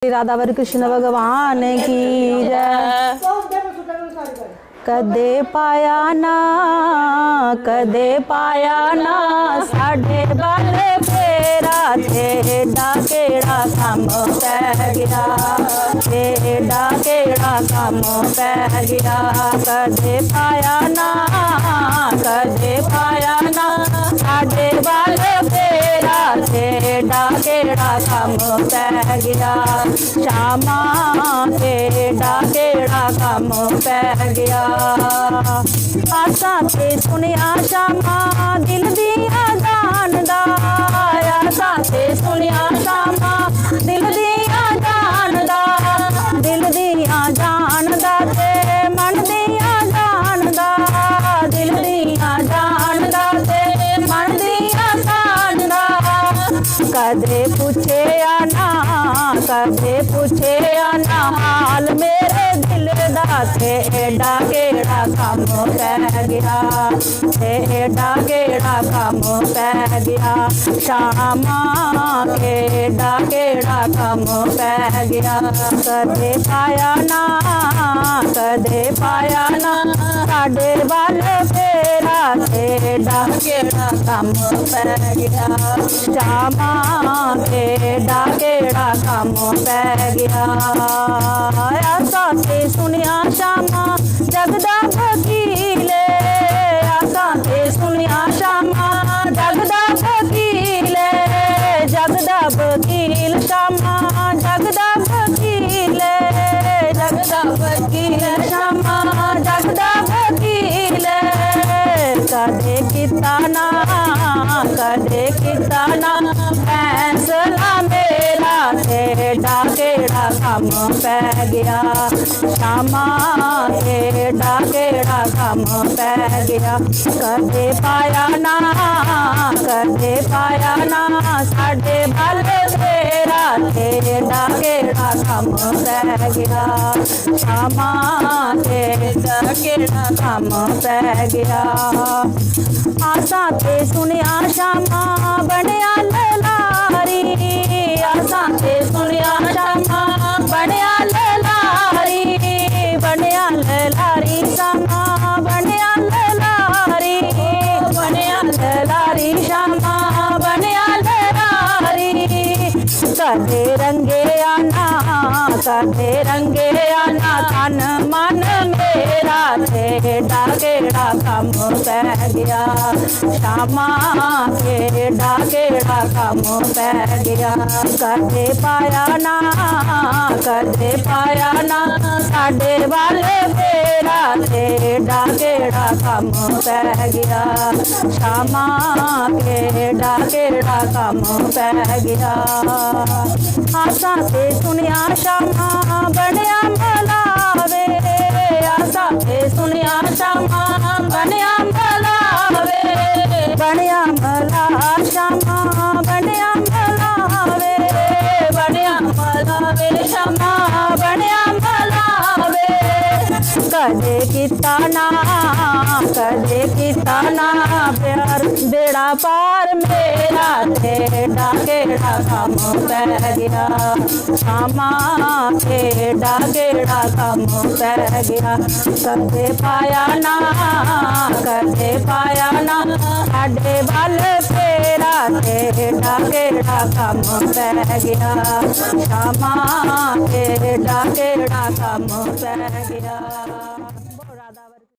राधा वर कृष्ण भगवान की जय। कदे पाया ना साढ़े बल फेरा तेरा केड़ा कम पै गया, तेरा केड़ा कम पै गया। कदे पाया ना साढ़े बल फेरा तेरा केड़ा कम पै गया। श्यामा तेरा केड़ा कम पै गया। आसा ते सुनिया श्यामा दिल दिया जानदा, आसा ते सुनिया श्यामा दिल दिया जानदा, दिल दिया जानदा ते मन दिया जानदा, दिल दिया जानदा ते मन दिया जानदा। कदे पूछे ना हाल मेरे दिल दा तेरा केड़ा कम पै गया, तेरा केड़ा कम पै गया। श्यामा केड़ा केड़ा कम पै गया। कदे पाया ना साढ़े बल फेरा तेरा केड़ा कम पै गया। श्यामा केड़ा केड़ा कम पै गया। आसा ते सुनिया श्यामा जगदा वकीले, आसा ते सुनिया श्यामा जगदा वकीले, जगदा वकील श्यामा जगदा वकीले, जगदा वकील श्यामा जगदा वकीले। कदे किता ना फैसला मेरा तेरा केड़ा कम पै गया। श्यामा तेरा केड़ा कम पै गया। कदे पाया ना साढ़े बल फेरा तेरा केड़ा कम पै गया। श्यामा तेरा केड़ा कम पै गया। आसा ते सुनिया श्यामा बनया ललारी, आसा ते सुनिया श्यामा बनया ललारी, बनया ललारी श्यामा बनया ललारी, बनया ललारी श्यामा बनया ललारी। कदे रंगे आना तन मन मेरा तेरा केड़ा कम पै गया। श्यामा केड़ा केड़ा कम पै गया। कदे पाया ना साढ़े बल फेरा तेरा केड़ा कम पै गया। श्यामा केड़ा केड़ा कम पै गया। आसा ते सुनिया श्यामा बनया मलावे, आसा ते सुनिया श्यामा बनया मलावे, बनया मला श्यामा बनया मलावे, बनया मलावे श्यामा बनया मलावे। कदे किता ना प्यार बेड़ा पार मेरा तेरा केड़ा कम पै गया। श्यामा केड़ा केड़ा कम पै गया। कदे पाया ना साढ़े बल फेरा तेरा केड़ा कम पै गया। श्यामा केड़ा केड़ा कम पै गया।